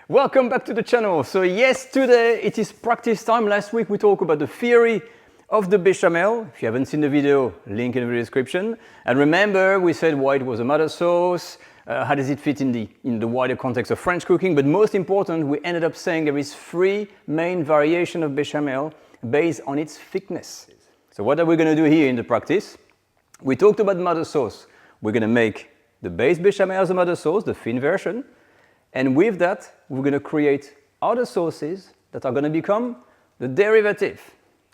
Welcome back to the channel. So yes, today it is practice time. Last week we talked about the theory of the Béchamel. If you haven't seen the video, link in the description. And remember, we said why it was a tomato sauce, how does it fit in the wider context of French cooking, but most important, we ended up saying there is 3 main variations of Béchamel based on its thickness. So what are we going to do here in the practice? We talked about tomato sauce. We're going to make the base Béchamel as a tomato sauce, the thin version. And with that, we're going to create other sauces that are going to become the derivative,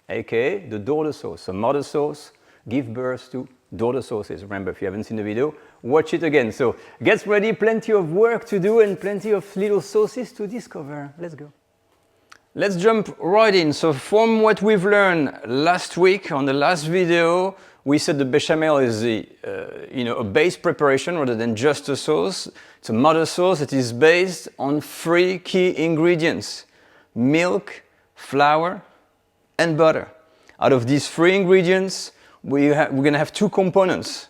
aka the daughter sauce. So mother sauce gives birth to daughter sauces. Remember, if you haven't seen the video, watch it again. So get ready, plenty of work to do and plenty of little sauces to discover. Let's go. Let's jump right in. So from what we've learned last week on the last video, we said the Béchamel is a base preparation rather than just a sauce. It's a mother sauce that is based on 3 key ingredients: milk, flour, and butter. Out of these 3 ingredients, we're going to have 2 components.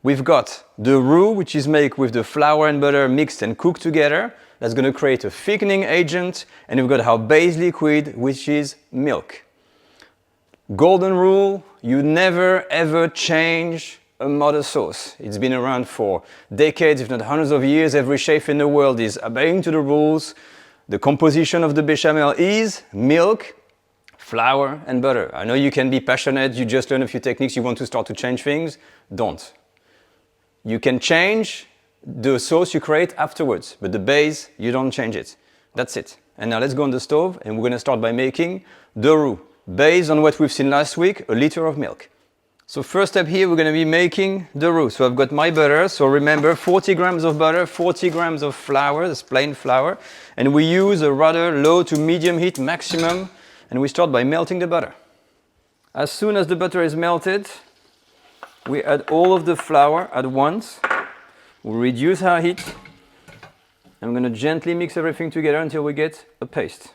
We've got the roux, which is made with the flour and butter mixed and cooked together. That's going to create a thickening agent. And we've got our base liquid, which is milk. Golden rule, you never ever change a mother sauce. It's been around for decades, if not hundreds of years. Every chef in the world is obeying to the rules. The composition of the Béchamel is milk, flour, and butter. I know you can be passionate, you just learn a few techniques, you want to start to change things. Don't. You can change the sauce you create afterwards, but the base, you don't change it. That's it. And now let's go on the stove, and we're going to start by making the roux. Based on what we've seen last week, a liter of milk. So first step here, we're going to be making the roux. So I've got my butter. So remember, 40 grams of butter, 40 grams of flour, that's plain flour. And we use a rather low to medium heat maximum. And we start by melting the butter. As soon as the butter is melted, we add all of the flour at once. We'll reduce our heat. I'm going to gently mix everything together until we get a paste.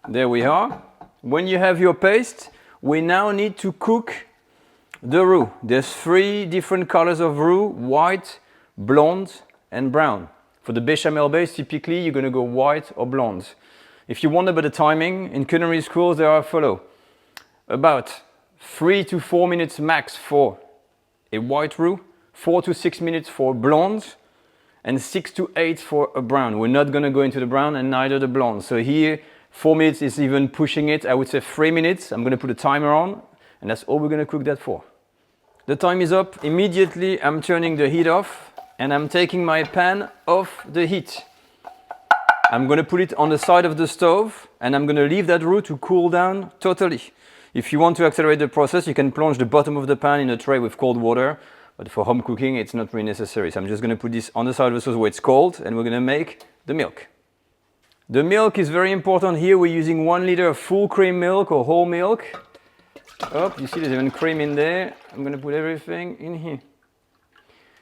There we are. When you have your paste, we now need to cook the roux. There's 3 different colors of roux: white, blonde, and brown. For the Béchamel base, typically you're going to go white or blonde. If you wonder about the timing, in culinary schools there are follow. About 3 to 4 minutes max for a white roux, 4 to 6 minutes for blonde, and 6 to 8 for a brown. We're not going to go into the brown and neither the blonde. So here, 4 minutes is even pushing it. I would say 3 minutes. I'm going to put a timer on, and that's all we're going to cook that for. The time is up. Immediately, I'm turning the heat off, and I'm taking my pan off the heat. I'm going to put it on the side of the stove, and I'm going to leave that roux to cool down totally. If you want to accelerate the process, you can plunge the bottom of the pan in a tray with cold water, but for home cooking, it's not really necessary. So I'm just going to put this on the side of the stove where it's cold, and we're going to make the milk. The milk is very important here. We're using 1 liter of full cream milk or whole milk. Oh, you see there's even cream in there. I'm going to put everything in here.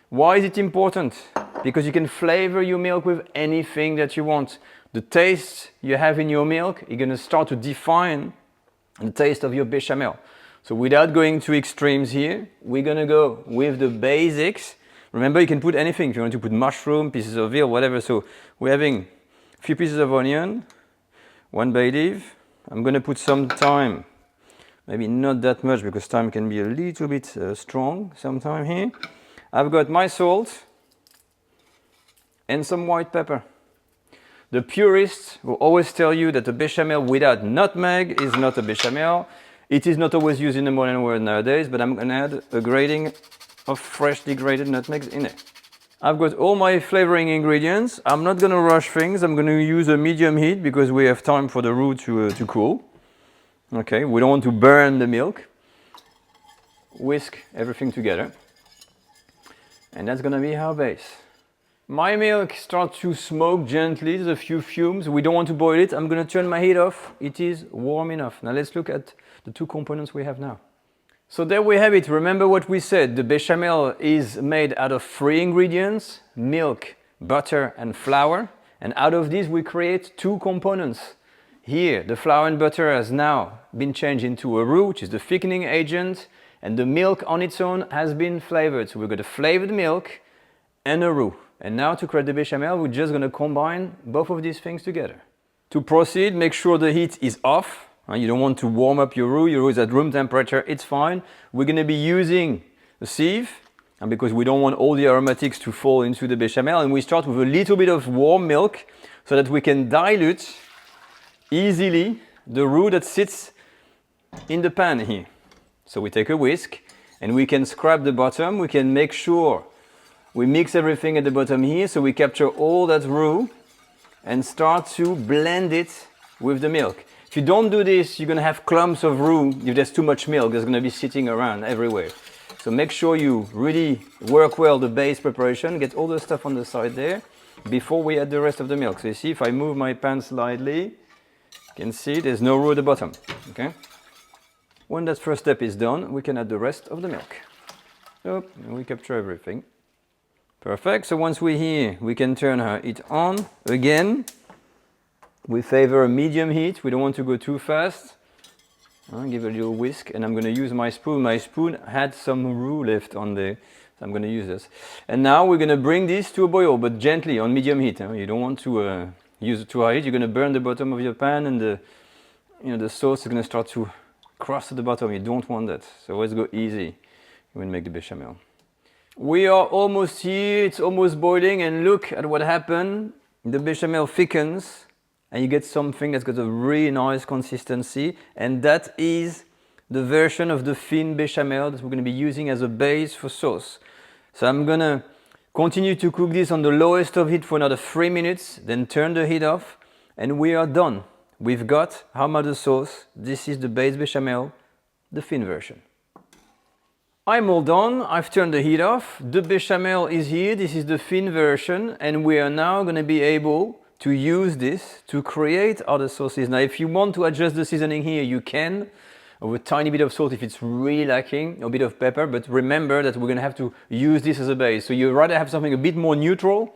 Why is it important? Because you can flavor your milk with anything that you want. The taste you have in your milk, you're going to start to define the taste of your Béchamel. So without going to extremes here, we're going to go with the basics. Remember, you can put anything. If you want to put mushroom, pieces of veal, whatever. So we're having a few pieces of onion, 1 bay leaf. I'm going to put some thyme, maybe not that much because thyme can be a little bit strong sometime here. I've got my salt and some white pepper. The purists will always tell you that a Béchamel without nutmeg is not a Béchamel. It is not always used in the modern world nowadays, but I'm going to add a grating of freshly grated nutmegs in it. I've got all my flavoring ingredients. I'm not going to rush things. I'm going to use a medium heat because we have time for the roux to cool. Okay, we don't want to burn the milk. Whisk everything together. And that's going to be our base. My milk starts to smoke gently. There's a few fumes. We don't want to boil it. I'm going to turn my heat off. It is warm enough. Now let's look at the 2 components we have now. So there we have it. Remember what we said. The Béchamel is made out of 3 ingredients: milk, butter, and flour. And out of these we create 2 components. Here, the flour and butter has now been changed into a roux, which is the thickening agent, and the milk on its own has been flavored. So we've got a flavored milk and a roux. And now to create the bechamel, we're just going to combine both of these things together. To proceed, make sure the heat is off. You don't want to warm up your roux. Your roux is at room temperature, it's fine. We're going to be using a sieve, and because we don't want all the aromatics to fall into the bechamel, and we start with a little bit of warm milk so that we can dilute easily the roux that sits in the pan here. So we take a whisk and we can scrub the bottom. We can make sure we mix everything at the bottom here so we capture all that roux and start to blend it with the milk. If you don't do this, you're going to have clumps of roux. If there's too much milk, there's going to be sitting around everywhere. So make sure you really work well the base preparation, get all the stuff on the side there before we add the rest of the milk. So you see, if I move my pan slightly, you can see there's no roux at the bottom. Okay? When that first step is done, we can add the rest of the milk. So, and we capture everything. Perfect. So once we're here, we can turn it on again. We favor a medium heat. We don't want to go too fast. I'll give it a little whisk, and I'm going to use my spoon. My spoon had some roux left on there, so I'm going to use this. And now we're going to bring this to a boil, but gently on medium heat. You don't want to use it too high heat. You're going to burn the bottom of your pan, and the sauce is going to start to cross at the bottom. You don't want that. So let's go easy when we make the bechamel. We are almost here. It's almost boiling, and look at what happened. The bechamel thickens, and you get something that's got a really nice consistency, and that is the version of the thin bechamel that we're going to be using as a base for sauce. So I'm going to continue to cook this on the lowest of heat for another 3 minutes, then turn the heat off, and we are done. We've got our mother sauce. This is the base bechamel, the thin version. I'm all done. I've turned the heat off. The bechamel is here. This is the thin version, and we are now going to be able to use this to create other sauces. Now, if you want to adjust the seasoning here, you can, with a tiny bit of salt if it's really lacking, a bit of pepper, but remember that we're going to have to use this as a base. So you'd rather have something a bit more neutral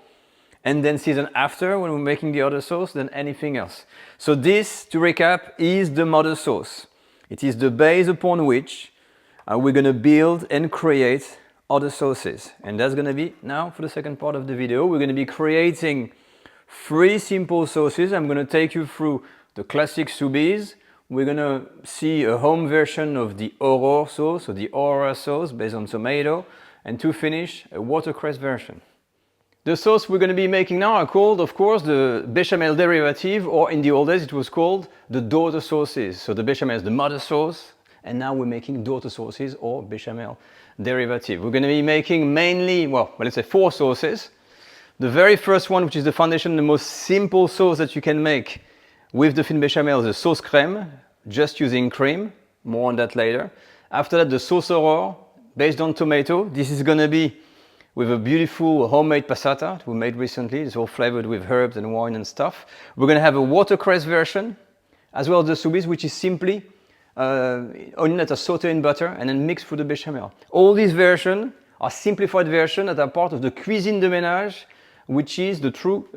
and then season after when we're making the other sauce than anything else. So this, to recap, is the mother sauce. It is the base upon which we're going to build and create other sauces. And that's going to be now for the second part of the video. We're going to be creating 3 simple sauces. I'm going to take you through the classic Soubise. We're going to see a home version of the Aurore sauce, or the Aurore sauce based on tomato, and to finish, a watercress version. The sauce we're going to be making now are called, of course, the bechamel derivative, or in the old days it was called the daughter sauces. So the bechamel is the mother sauce, and now we're making daughter sauces or bechamel derivative. We're going to be making mainly, well, let's say 4 sauces. The very first one, which is the foundation, the most simple sauce that you can make with the thin bechamel, is the sauce crème, just using cream. More on that later. After that, the sauce Aurore, based on tomato. This is going to be with a beautiful homemade passata that we made recently. It's all flavored with herbs and wine and stuff. We're going to have a watercress version, as well as the Soubise, which is simply onion that are sauteed in butter and then mixed with the bechamel. All these versions are simplified versions that are part of the Cuisine de ménage, which is the true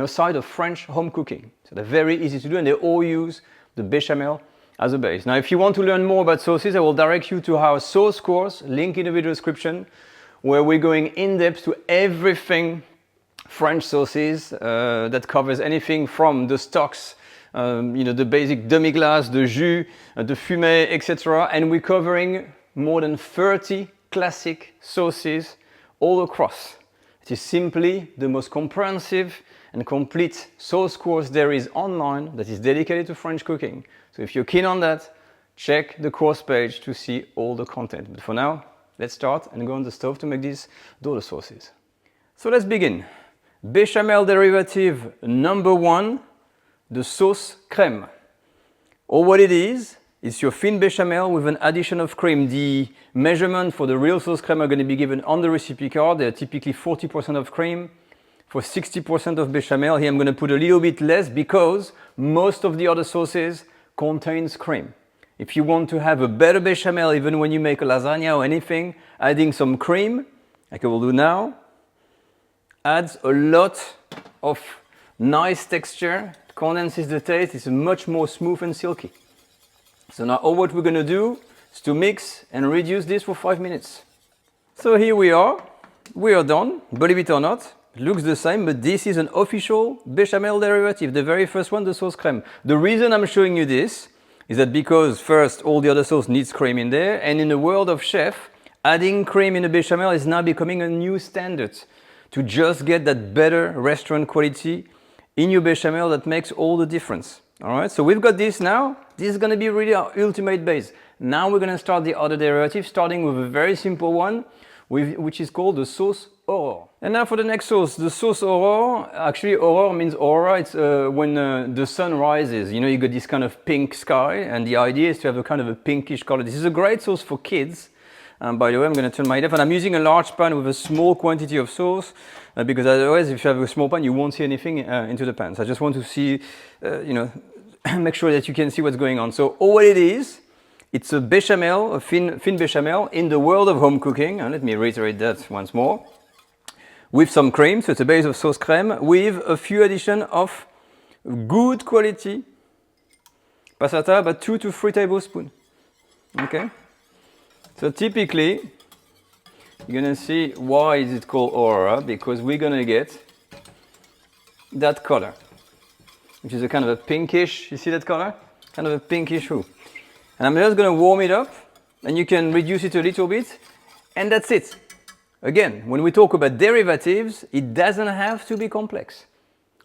side of French home cooking. So they're very easy to do, and they all use the bechamel as a base. Now, if you want to learn more about sauces, I will direct you to our sauce course, link in the video description, where we're going in depth to everything French sauces that covers anything from the stocks, the basic demi-glace, the jus, the fumé, etc. And we're covering more than 30 classic sauces all across. It is simply the most comprehensive and complete sauce course there is online that is dedicated to French cooking. So if you're keen on that, check the course page to see all the content. But for now, let's start and go on the stove to make these daughter sauces. So let's begin. Bechamel derivative number 1, the sauce crème. Or what it is, it's your thin bechamel with an addition of cream. The measurement for the real sauce crème are going to be given on the recipe card. They're typically 40% of cream for 60% of bechamel. Here I'm going to put a little bit less because most of the other sauces contains cream. If you want to have a better bechamel, even when you make a lasagna or anything, adding some cream, like I will do now, adds a lot of nice texture, condenses the taste, it's much more smooth and silky. So now all what we're going to do is to mix and reduce this for 5 minutes. So here we are. we are done. Believe it or not, it looks the same, but this is an official Béchamel derivative, the very first one, the sauce crème. The reason I'm showing you this is that because first, all the other sauce needs cream in there, and in the world of chef, adding cream in a Béchamel is now becoming a new standard to just get that better restaurant quality in your Béchamel that makes all the difference. All right, so we've got this now. This is going to be really our ultimate base. Now we're going to start the other derivative, starting with a very simple one, which is called the sauce Aurore. And now for the next sauce, the sauce Aurore. Actually, Aurore means aura. It's when the sun rises. You know, you got this kind of pink sky, and the idea is to have a kind of a pinkish color. This is a great sauce for kids. By the way, I'm going to turn my heat off, and I'm using a large pan with a small quantity of sauce because otherwise, if you have a small pan, you won't see anything into the pan. So I just want to see, make sure that you can see what's going on. So all it is, it's a Béchamel, a thin Béchamel in the world of home cooking. And let me reiterate that once more. With some cream, so it's a base of sauce crème, with a few addition of good quality passata, about 2 to 3 tablespoons. Okay. So typically, you're gonna see why is it called Aurora, because we're gonna get that color, which is a kind of a pinkish, you see that color? Kind of a pinkish roux. And I'm just gonna warm it up, and you can reduce it a little bit, and that's it. Again, when we talk about derivatives, it doesn't have to be complex.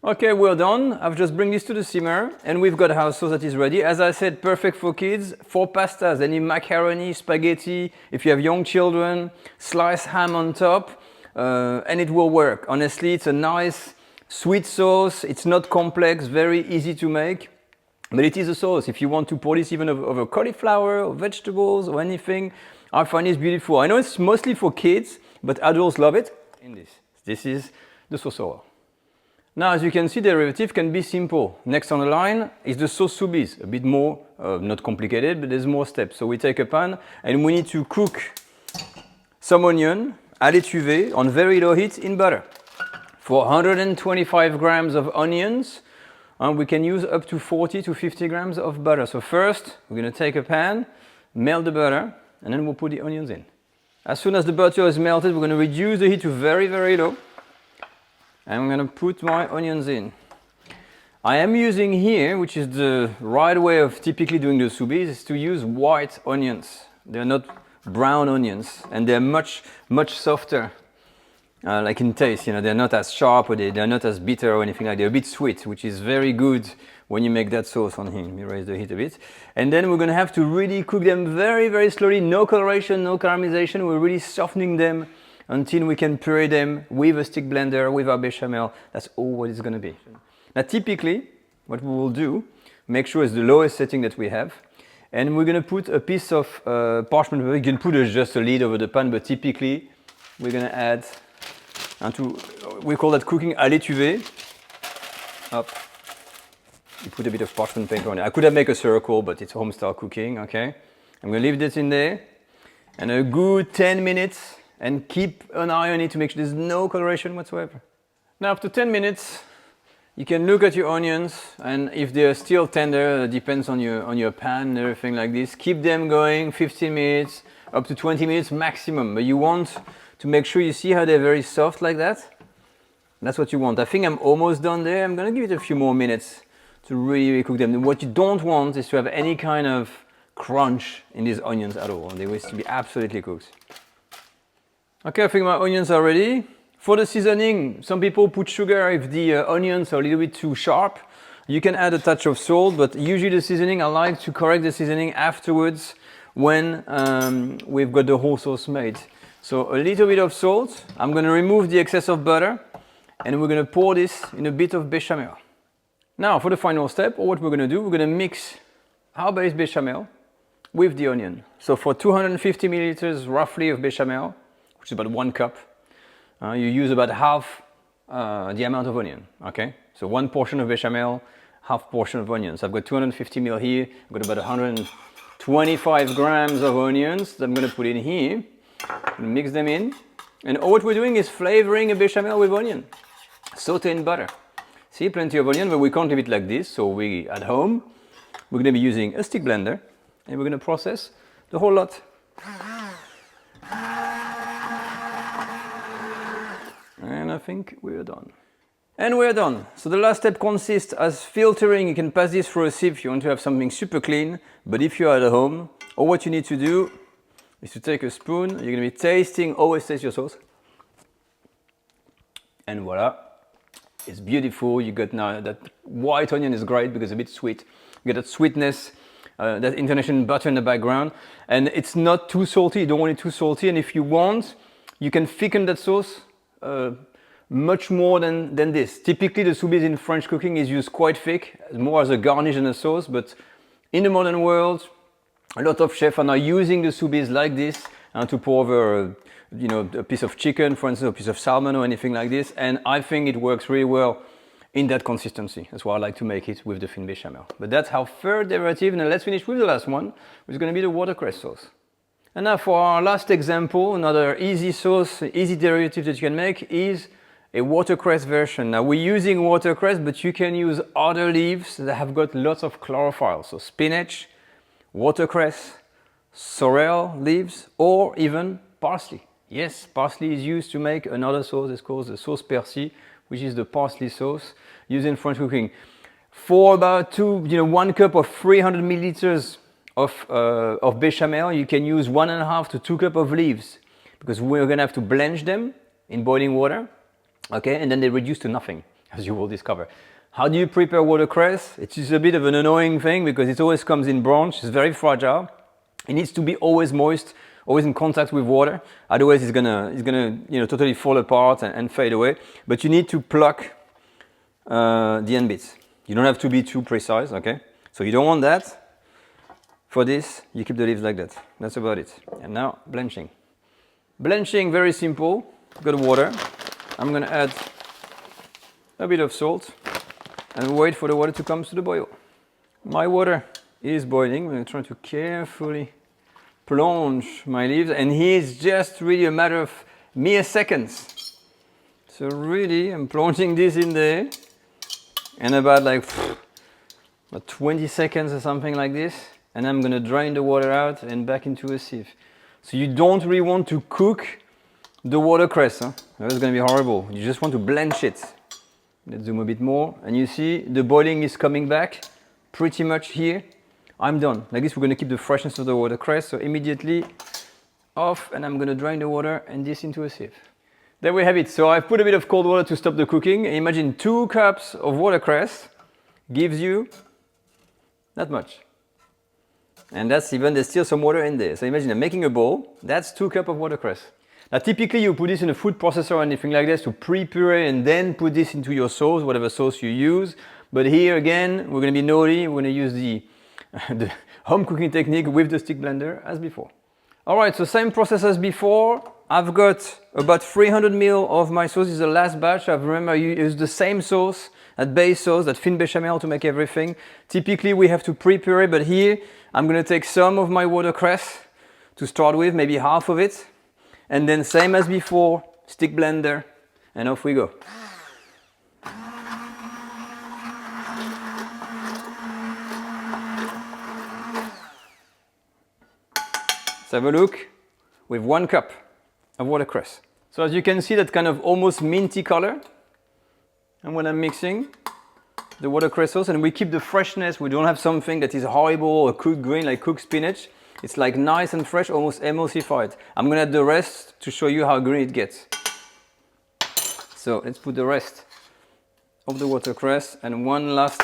Okay, we're done. I've just bring this to the simmer, and we've got our sauce that is ready. As I said, perfect for kids. For pastas, any macaroni, spaghetti, if you have young children, slice ham on top, and it will work. Honestly, it's a nice sweet sauce. It's not complex, very easy to make, but it is a sauce. If you want to pour this even over cauliflower or vegetables or anything, I find it's beautiful. I know it's mostly for kids, but adults love it. This is the sauce Aurore. Now, as you can see, the derivative can be simple. Next on the line is the sauce Soubise, a bit more, not complicated, but there's more steps. So we take a pan and we need to cook some onion à l'étuvée on very low heat in butter. For 125 grams of onions, we can use up to 40 to 50 grams of butter. So first, we're going to take a pan, melt the butter, and then we'll put the onions in. As soon as the butter is melted, we're going to reduce the heat to very, very low. And I'm going to put my onions in. I am using here, which is the right way of typically doing the Soubise, is to use white onions. They're not brown onions, and they're much, much softer, like in taste. You know, they're not as sharp or they're not as bitter or anything like that. They're a bit sweet, which is very good when you make that sauce on here. Let me raise the heat a bit. And then we're going to have to really cook them very, very slowly. No coloration, no caramelization. We're really softening them until we can puree them with a stick blender, with our Béchamel. That's all what it's going to be. Now, typically, what we will do, make sure it's the lowest setting that we have, and we're going to put a piece of parchment paper. You can put just a lid over the pan, but typically, we're going to add, we call that cooking à l'étuvée. Up. You put a bit of parchment paper on it. I could have made a circle, but it's home-style cooking, okay? I'm going to leave this in there, and a good 10 minutes, and keep an eye on it to make sure there's no coloration whatsoever. Now, after 10 minutes, you can look at your onions, and if they're still tender, it depends on your pan and everything like this. Keep them going 15 minutes, up to 20 minutes maximum. But you want to make sure you see how they're very soft like that. That's what you want. I think I'm almost done there. I'm going to give it a few more minutes to really cook them. What you don't want is to have any kind of crunch in these onions at all. They want to be absolutely cooked. Okay, I think my onions are ready. For the seasoning, some people put sugar if the onions are a little bit too sharp. You can add a touch of salt, but usually the seasoning, I like to correct the seasoning afterwards when we've got the whole sauce made. So a little bit of salt. I'm going to remove the excess of butter, and we're going to pour this in a bit of Béchamel. Now, for the final step, what we're going to do, we're going to mix our base Béchamel with the onion. So for 250 milliliters roughly of Béchamel, which is about 1 cup, you use about half the amount of onion, okay? So 1 portion of Béchamel, half portion of onions. I've got 250 ml here, I've got about 125 grams of onions that I'm gonna put in here, mix them in, and all what we're doing is flavoring a Béchamel with onion, saute in butter. See, plenty of onion, but we can't leave it like this, so we, at home, we're gonna be using a stick blender, and we're gonna process the whole lot. think we're done. And we're done. So the last step consists as filtering. You can pass this through a sieve if you want to have something super clean. But if you're at home, all what you need to do is to take a spoon. You're going to be tasting, always taste your sauce. And voila, it's beautiful. You got now that white onion is great because it's a bit sweet. You get that sweetness, that Indonesian butter in the background. And it's not too salty. You don't want it too salty. And if you want, you can thicken that sauce much more than this. Typically, the Soubise in French cooking is used quite thick, more as a garnish than a sauce. But in the modern world, a lot of chefs are now using the Soubise like this to pour over a piece of chicken, for instance, a piece of salmon or anything like this. And I think it works really well in that consistency. That's why I like to make it with the thin bechamel. But that's our third derivative. Now let's finish with the last one, which is going to be the watercress sauce. And now for our last example, another easy sauce, easy derivative that you can make is a watercress version. Now we're using watercress, but you can use other leaves that have got lots of chlorophyll. So spinach, watercress, sorrel leaves, or even parsley. Yes, parsley is used to make another sauce. It's called the sauce persil, which is the parsley sauce used in French cooking. For about 1 cup of 300 milliliters of bechamel, you can use 1.5 to 2 cups of leaves, because we're going to have to blanch them in boiling water, okay, and then they reduce to nothing, as you will discover. How do you prepare watercress? It is a bit of an annoying thing because it always comes in branch. It's very fragile. It needs to be always moist, always in contact with water. Otherwise, it's gonna totally fall apart and fade away. But you need to pluck the end bits. You don't have to be too precise, okay? So you don't want that. For this, you keep the leaves like that. That's about it. And now, blanching. Blanching, very simple. Got water. I'm gonna add a bit of salt and wait for the water to come to the boil. My water is boiling. I'm gonna try to carefully plunge my leaves, and here it's just really a matter of mere seconds. So really, I'm plunging this in there, and about 20 seconds or something like this, and I'm gonna drain the water out and back into a sieve. So you don't really want to cook the watercress, huh? That's gonna be horrible. You just want to blanch it. Let's zoom a bit more, and you see the boiling is coming back pretty much here. I'm done. Like this, we're going to keep the freshness of the watercress. So immediately off, and I'm going to drain the water and this into a sieve. There we have it. So I've put a bit of cold water to stop the cooking. Imagine 2 cups of watercress gives you that much. And there's still some water in there. So imagine I'm making a bowl. That's 2 cups of watercress. Now typically you put this in a food processor or anything like this to pre-puree and then put this into your sauce, whatever sauce you use. But here again, we're going to be naughty. We're going to use the home cooking technique with the stick blender as before. All right, so same process as before. I've got about 300 ml of my sauce. This is the last batch. I've used the same sauce, that base sauce, that thin bechamel to make everything. Typically we have to pre-puree, but here I'm going to take some of my watercress to start with, maybe half of it. And then same as before, stick blender, and off we go. Let's have a look with 1 cup of watercress. So as you can see, that kind of almost minty color. And when I'm mixing the watercress sauce, and we keep the freshness, we don't have something that is horrible or cooked green like cooked spinach. It's like nice and fresh, almost emulsified. I'm gonna add the rest to show you how green it gets. So let's put the rest of the watercress and one last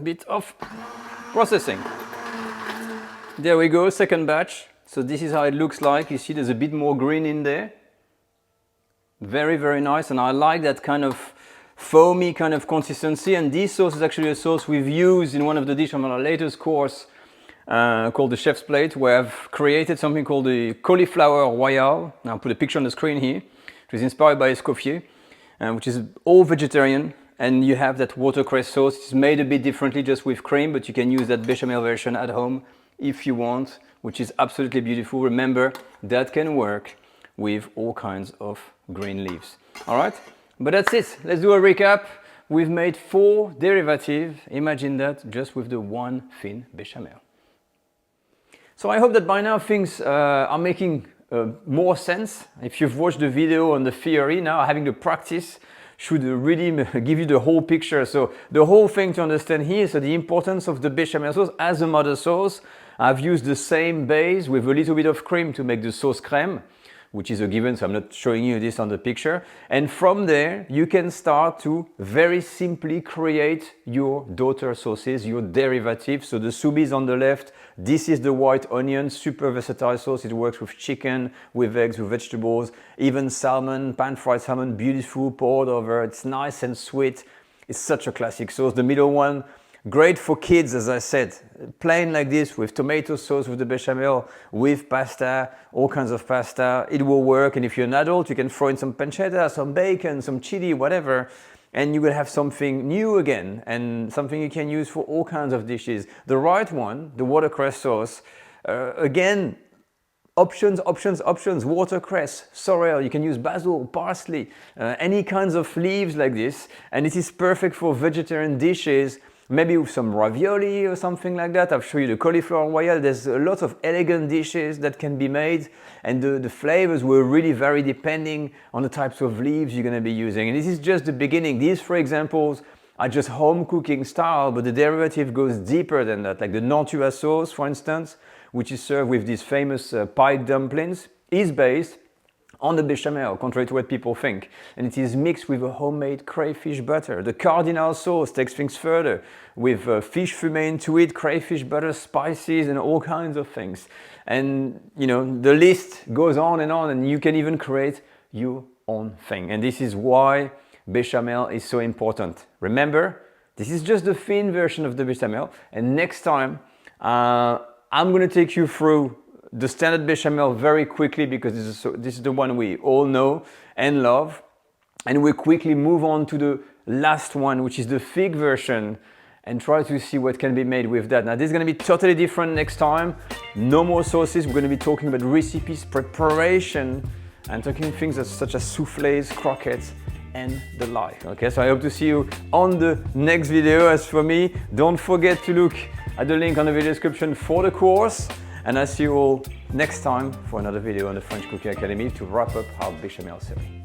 bit of processing. There we go, second batch. So this is how it looks like. You see there's a bit more green in there. Very, very nice. And I like that kind of foamy kind of consistency. And this sauce is actually a sauce we've used in one of the dishes on our latest course called the Chef's Plate, where I've created something called the cauliflower royale. Now I'll put a picture on the screen here. It was inspired by Escoffier, which is all vegetarian. And you have that watercress sauce. It's made a bit differently just with cream, but you can use that bechamel version at home if you want, which is absolutely beautiful. Remember, that can work with all kinds of green leaves. All right, but that's it. Let's do a recap. We've made 4 derivatives. Imagine that just with the one thin bechamel. So I hope that by now things are making more sense. If you've watched the video on the theory, now having the practice should really give you the whole picture. So the whole thing to understand here, so the importance of the bechamel sauce as a mother sauce. I've used the same base with a little bit of cream to make the sauce crème, which is a given, so I'm not showing you this on the picture. And from there, you can start to very simply create your daughter sauces, your derivatives. So the Soubise on the left, this is the white onion, super versatile sauce. It works with chicken, with eggs, with vegetables, even salmon, pan-fried salmon, beautiful, poured over. It's nice and sweet. It's such a classic sauce. The middle one, great for kids, as I said, plain like this with tomato sauce, with the bechamel, with pasta, all kinds of pasta. It will work. And if you're an adult, you can throw in some pancetta, some bacon, some chili, whatever, and you will have something new again and something you can use for all kinds of dishes. The right one, the watercress sauce, again, options, watercress, sorrel, you can use basil, parsley, any kinds of leaves like this. And it is perfect for vegetarian dishes, maybe with some ravioli or something like that. I've shown you the cauliflower royale. There's a lot of elegant dishes that can be made, and the flavors will really vary depending on the types of leaves you're going to be using. And this is just the beginning. These 3 examples are just home cooking style, but the derivative goes deeper than that. Like the Nantua sauce, for instance, which is served with these famous pie dumplings, is based on the bechamel, contrary to what people think. And it is mixed with a homemade crayfish butter. The cardinal sauce takes things further with fish fumet into it, crayfish butter, spices, and all kinds of things. And you know, the list goes on, and you can even create your own thing. And this is why bechamel is so important. Remember, this is just the thin version of the bechamel. And next time, I'm going to take you through the standard bechamel very quickly, because this is the one we all know and love. And we'll quickly move on to the last one, which is the thick version, and try to see what can be made with that. Now, this is going to be totally different next time. No more sauces. We're going to be talking about recipes, preparation, and talking things such as soufflés, croquettes, and the like. Okay, so I hope to see you on the next video. As for me, don't forget to look at the link on the video description for the course. And I'll see you all next time for another video on the French Cooking Academy to wrap up our bechamel series.